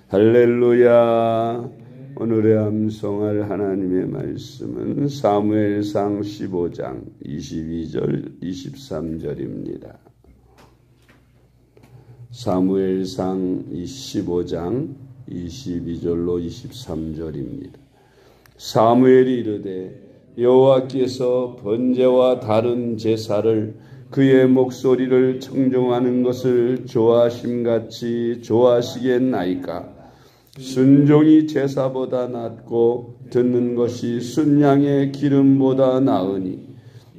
할렐루야. 오늘의 암송할 하나님의 말씀은 사무엘상 15장 22절 23절입니다. 사무엘상 15장 22절로 23절입니다. 사무엘이 이르되 여호와께서 번제와 다른 제사를 그의 목소리를 청종하는 것을 좋아하심같이 좋아하시겠나이까. 순종이 제사보다 낫고 듣는 것이 순양의 기름보다 나으니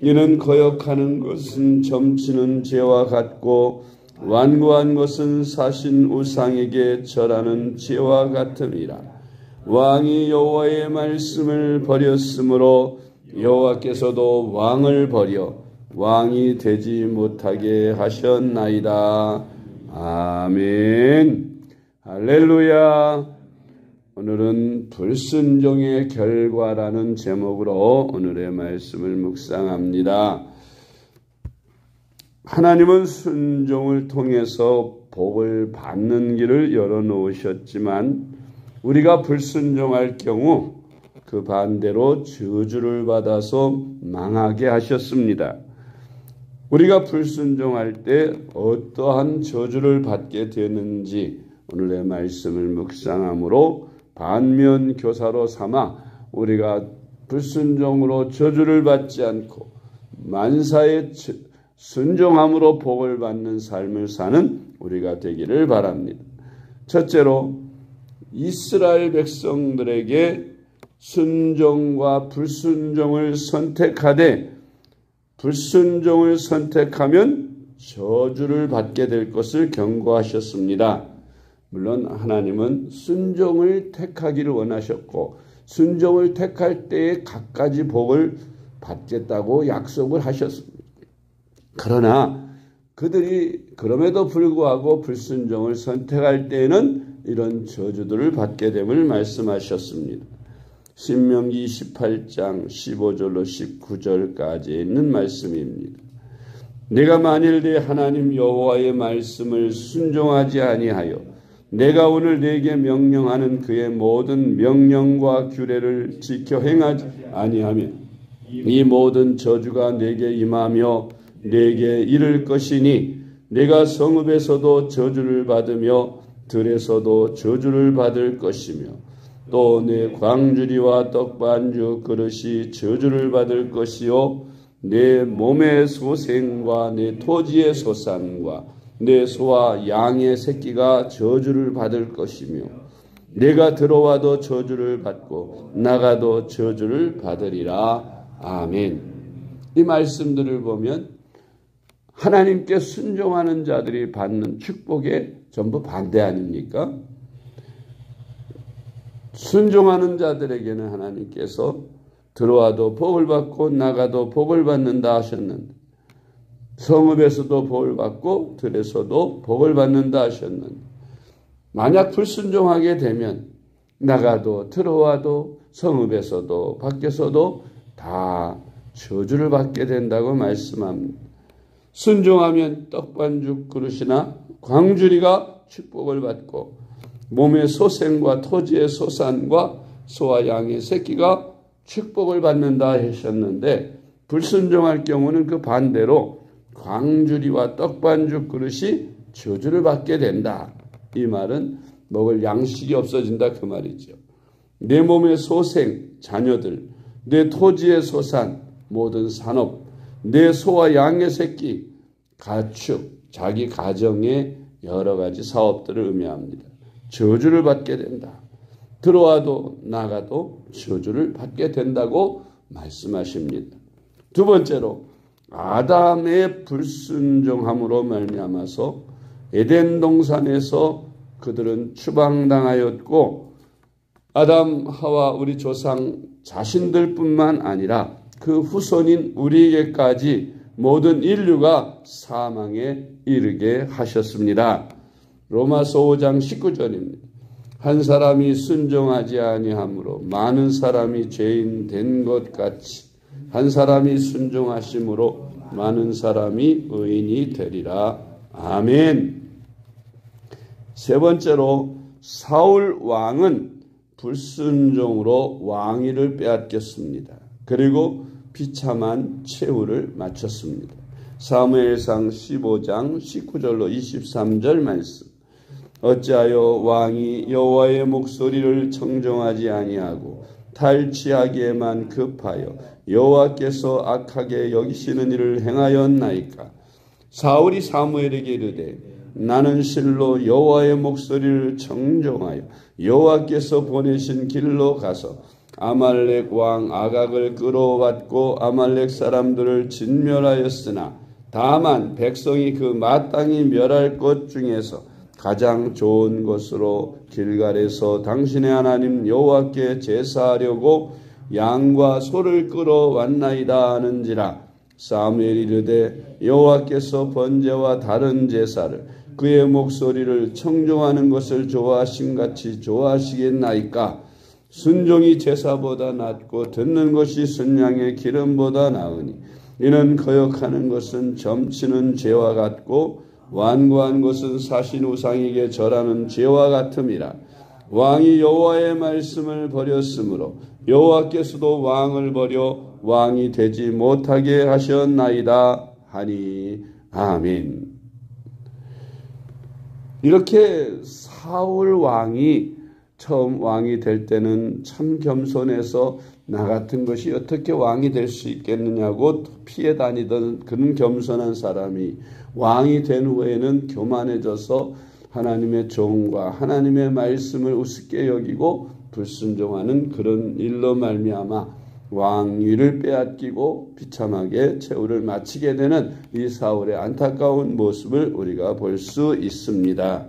이는 거역하는 것은 점치는 죄와 같고 완고한 것은 사신 우상에게 절하는 죄와 같음이라. 왕이 여호와의 말씀을 버렸으므로 여호와께서도 왕을 버려 왕이 되지 못하게 하셨나이다. 아멘. 할렐루야. 오늘은 불순종의 결과라는 제목으로 오늘의 말씀을 묵상합니다. 하나님은 순종을 통해서 복을 받는 길을 열어놓으셨지만 우리가 불순종할 경우 그 반대로 저주를 받아서 망하게 하셨습니다. 우리가 불순종할 때 어떠한 저주를 받게 되는지 오늘의 말씀을 묵상함으로 반면교사로 삼아 우리가 불순종으로 저주를 받지 않고 만사의 순종함으로 복을 받는 삶을 사는 우리가 되기를 바랍니다. 첫째로 이스라엘 백성들에게 순종과 불순종을 선택하되 불순종을 선택하면 저주를 받게 될 것을 경고하셨습니다. 물론 하나님은 순종을 택하기를 원하셨고 순종을 택할 때에 갖가지 복을 받겠다고 약속을 하셨습니다. 그러나 그들이 그럼에도 불구하고 불순종을 선택할 때에는 이런 저주들을 받게 됨을 말씀하셨습니다. 신명기 18장 15절로 19절까지 있는 말씀입니다. 내가 만일 내 하나님 여호와의 말씀을 순종하지 아니하여 내가 오늘 네게 명령하는 그의 모든 명령과 규례를 지켜 행하지 아니하면 이 모든 저주가 내게 임하며 내게 이를 것이니 내가 성읍에서도 저주를 받으며 들에서도 저주를 받을 것이며 또 내 광주리와 떡반죽 그릇이 저주를 받을 것이요 내 몸의 소생과 내 토지의 소산과 내 소와 양의 새끼가 저주를 받을 것이며 내가 들어와도 저주를 받고 나가도 저주를 받으리라. 아멘. 이 말씀들을 보면 하나님께 순종하는 자들이 받는 축복에 전부 반대 아닙니까? 순종하는 자들에게는 하나님께서 들어와도 복을 받고 나가도 복을 받는다 하셨는데 성읍에서도 복을 받고 들에서도 복을 받는다 하셨는데 만약 불순종하게 되면 나가도 들어와도 성읍에서도 밖에서도 다 저주를 받게 된다고 말씀합니다. 순종하면 떡반죽 그릇이나 광주리가 축복을 받고 몸의 소생과 토지의 소산과 소와 양의 새끼가 축복을 받는다 하셨는데 불순종할 경우는 그 반대로 광주리와 떡반죽 그릇이 저주를 받게 된다. 이 말은 먹을 양식이 없어진다 그 말이죠. 내 몸의 소생, 자녀들, 내 토지의 소산, 모든 산업, 내 소와 양의 새끼, 가축, 자기 가정의 여러 가지 사업들을 의미합니다. 저주를 받게 된다. 들어와도 나가도 저주를 받게 된다고 말씀하십니다. 두 번째로 아담의 불순종함으로 말미암아서 에덴 동산에서 그들은 추방당하였고 아담, 하와 우리 조상 자신들뿐만 아니라 그 후손인 우리에게까지 모든 인류가 사망에 이르게 하셨습니다. 로마서 5장 19절입니다. 한 사람이 순종하지 아니함으로 많은 사람이 죄인 된 것 같이 한 사람이 순종하심으로 많은 사람이 의인이 되리라. 아멘. 세 번째로 사울 왕은 불순종으로 왕위를 빼앗겼습니다. 그리고 비참한 최후를 마쳤습니다. 사무엘상 15장 19절로 23절 말씀. 어찌하여 왕이 여호와의 목소리를 청종하지 아니하고 탈취하기에만 급하여 여호와께서 악하게 여기시는 일을 행하였나이까. 사울이 사무엘에게 이르되 나는 실로 여호와의 목소리를 청종하여 여호와께서 보내신 길로 가서 아말렉 왕 아각을 끌어왔고 아말렉 사람들을 진멸하였으나 다만 백성이 그 마땅히 멸할 것 중에서 가장 좋은 것으로 길갈에서 당신의 하나님 여호와께 제사하려고 양과 소를 끌어왔나이다 하는지라. 사무엘이 이르되 여호와께서 번제와 다른 제사를 그의 목소리를 청종하는 것을 좋아하심같이 좋아하시겠나이까. 순종이 제사보다 낫고 듣는 것이 순양의 기름보다 나으니 이는 거역하는 것은 점치는 죄와 같고 완고한 것은 사신 우상에게 절하는 죄와 같음이라. 왕이 여호와의 말씀을 버렸으므로 여호와께서도 왕을 버려 왕이 되지 못하게 하셨나이다 하니. 아멘. 이렇게 사울 왕이 처음 왕이 될 때는 참 겸손해서 나 같은 것이 어떻게 왕이 될 수 있겠느냐고 피해 다니던 그런 겸손한 사람이 왕이 된 후에는 교만해져서 하나님의 종과 하나님의 말씀을 우습게 여기고 불순종하는 그런 일로 말미암아 왕위를 빼앗기고 비참하게 최후를 마치게 되는 이 사울의 안타까운 모습을 우리가 볼 수 있습니다.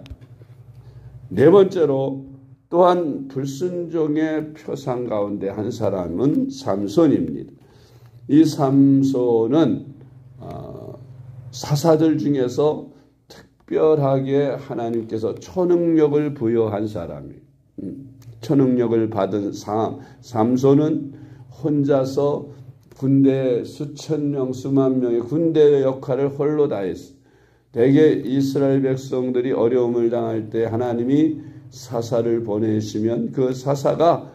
네 번째로 또한 불순종의 표상 가운데 한 사람은 삼손입니다. 이 삼손은 사사들 중에서 특별하게 하나님께서 초능력을 부여한 사람이에요. 초능력을 받은 삼손은 혼자서 군대 수천 명, 수만 명의 군대의 역할을 홀로 다 했어요. 대개 이스라엘 백성들이 어려움을 당할 때 하나님이 사사를 보내시면 그 사사가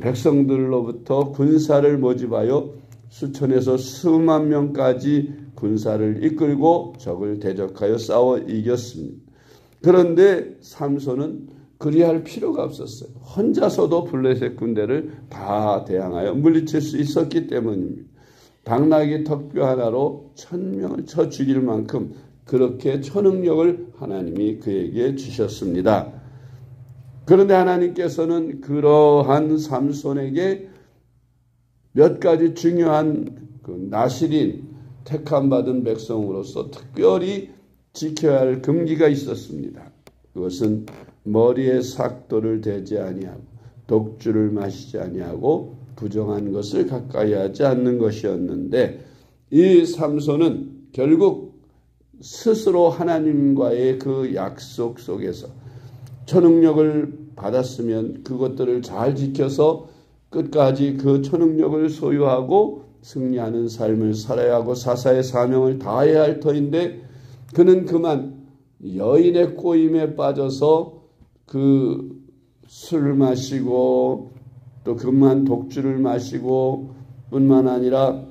백성들로부터 군사를 모집하여 수천에서 수만 명까지 군사를 이끌고 적을 대적하여 싸워 이겼습니다. 그런데 삼손은 그리할 필요가 없었어요. 혼자서도 블레셋 군대를 다 대항하여 물리칠 수 있었기 때문입니다. 당나귀 턱뼈 하나로 1000명을 쳐 죽일 만큼 그렇게 초능력을 하나님이 그에게 주셨습니다. 그런데 하나님께서는 그러한 삼손에게 몇 가지 중요한 그 나실인 택함받은 백성으로서 특별히 지켜야 할 금기가 있었습니다. 그것은 머리에 삭도를 대지 아니하고 독주를 마시지 아니하고 부정한 것을 가까이 하지 않는 것이었는데, 이 삼손은 결국 스스로 하나님과의 그 약속 속에서 초능력을 받았으면 그것들을 잘 지켜서 끝까지 그 초능력을 소유하고 승리하는 삶을 살아야 하고 사사의 사명을 다해야 할 터인데, 그는 그만 여인의 꼬임에 빠져서 그 술을 마시고 또 그만 독주를 마시고 뿐만 아니라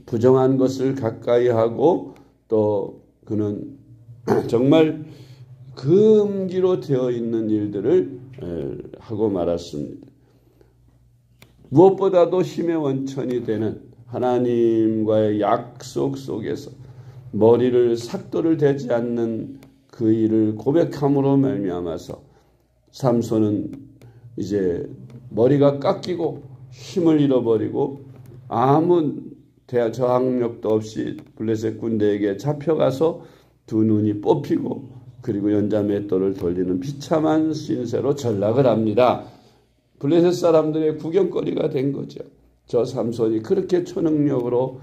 부정한 것을 가까이 하고 또 그는 정말 금기로 되어 있는 일들을 하고 말았습니다. 무엇보다도 힘의 원천이 되는 하나님과의 약속 속에서 머리를 삭도를 대지 않는 그 일을 고백함으로 말미암아서 삼손은 이제 머리가 깎이고 힘을 잃어버리고 아무 저항력도 없이 블레셋 군대에게 잡혀가서 두 눈이 뽑히고 그리고 연자맷돌을 돌리는 비참한 신세로 전락을 합니다. 블레셋 사람들의 구경거리가 된 거죠. 저 삼손이 그렇게 초능력으로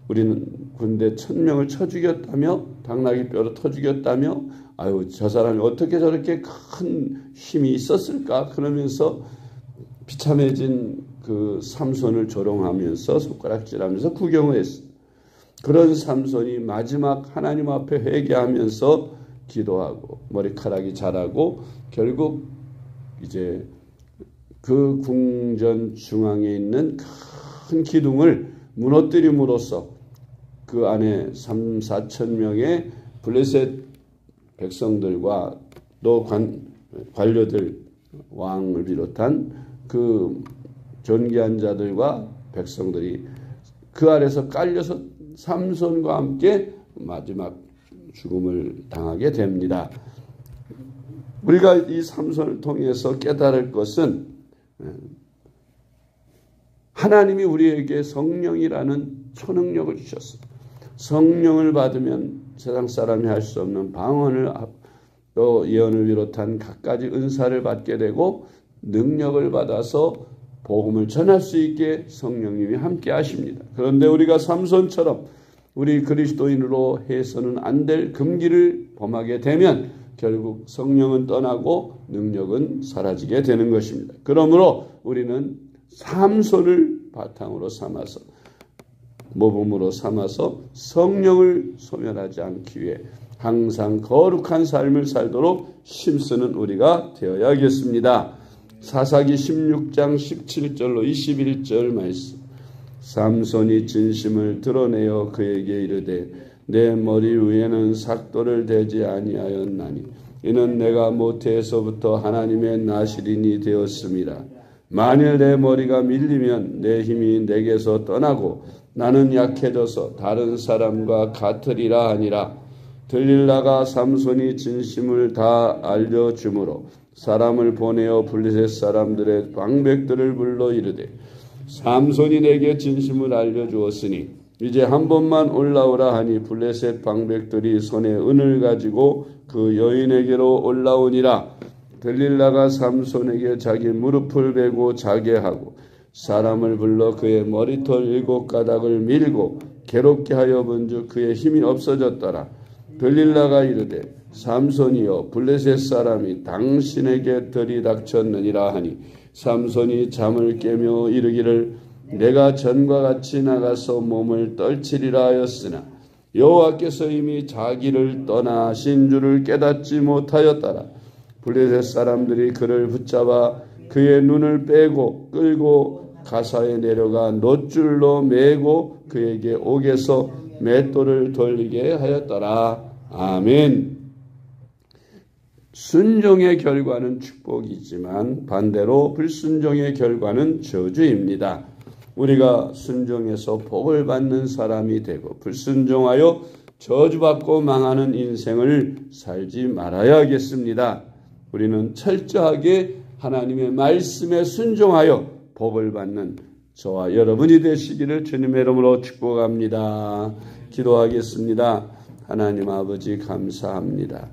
우리는 군대 1000명을 쳐 죽였다며, 당나귀 뼈로 터 죽였다며, 아유 저 사람이 어떻게 저렇게 큰 힘이 있었을까 그러면서 비참해진 그 삼손을 조롱하면서 손가락질하면서 구경을 했어요. 그런 삼손이 마지막 하나님 앞에 회개하면서 기도하고 머리카락이 자라고 결국 이제 그 궁전 중앙에 있는 큰 기둥을 무너뜨림으로써 그 안에 3,4천 명의 블레셋 백성들과 또 관료들, 왕을 비롯한 그 존귀한 자들과 백성들이 그 아래서 깔려서 삼손과 함께 마지막 죽음을 당하게 됩니다. 우리가 이 삼손을 통해서 깨달을 것은 하나님이 우리에게 성령이라는 초능력을 주셨어요. 성령을 받으면 세상 사람이 할 수 없는 방언을 또 예언을 비롯한 갖가지 은사를 받게 되고 능력을 받아서 복음을 전할 수 있게 성령님이 함께 하십니다. 그런데 우리가 삼손처럼 우리 그리스도인으로 해서는 안 될 금기를 범하게 되면 결국 성령은 떠나고 능력은 사라지게 되는 것입니다. 그러므로 우리는 삼손을 바탕으로 삼아서 모범으로 삼아서 성령을 소멸하지 않기 위해 항상 거룩한 삶을 살도록 힘쓰는 우리가 되어야겠습니다. 사사기 16장 17절로 21절 말씀. 삼손이 진심을 드러내어 그에게 이르되 내 머리 위에는 삭도를 대지 아니하였나니 이는 내가 모태에서부터 하나님의 나실인이 되었습니다. 만일 내 머리가 밀리면 내 힘이 내게서 떠나고 나는 약해져서 다른 사람과 같으리라 하니라. 들릴라가 삼손이 진심을 다 알려주므로 사람을 보내어 블레셋 사람들의 방백들을 불러 이르되 삼손이 내게 진심을 알려주었으니 이제 한 번만 올라오라 하니 블레셋 방백들이 손에 은을 가지고 그 여인에게로 올라오니라. 들릴라가 삼손에게 자기 무릎을 베고 자게 하고 사람을 불러 그의 머리털 7가닥을 밀고 괴롭게 하여 본즉 그의 힘이 없어졌더라. 들릴라가 이르되 삼손이여 블레셋 사람이 당신에게 들이닥쳤느니라 하니 삼손이 잠을 깨며 이르기를 내가 전과 같이 나가서 몸을 떨치리라 하였으나 여호와께서 이미 자기를 떠나신 줄을 깨닫지 못하였더라. 블레셋 사람들이 그를 붙잡아 그의 눈을 빼고 끌고 가사에 내려가 놋줄로 매고 그에게 옥에서 맷돌을 돌리게 하였더라. 아멘. 순종의 결과는 축복이지만 반대로 불순종의 결과는 저주입니다. 우리가 순종해서 복을 받는 사람이 되고 불순종하여 저주받고 망하는 인생을 살지 말아야겠습니다. 우리는 철저하게 하나님의 말씀에 순종하여 복을 받는 저와 여러분이 되시기를 주님의 이름으로 축복합니다. 기도하겠습니다. 하나님 아버지 감사합니다.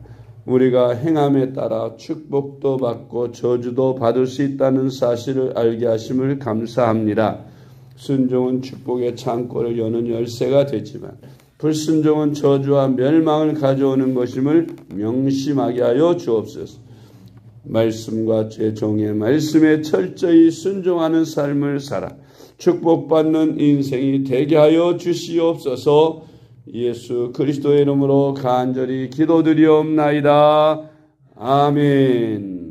우리가 행함에 따라 축복도 받고 저주도 받을 수 있다는 사실을 알게 하심을 감사합니다. 순종은 축복의 창고를 여는 열쇠가 되지만 불순종은 저주와 멸망을 가져오는 것임을 명심하게 하여 주옵소서. 말씀과 제 종의 말씀에 철저히 순종하는 삶을 살아 축복받는 인생이 되게 하여 주시옵소서. 예수 그리스도의 이름으로 간절히 기도드리옵나이다. 아멘.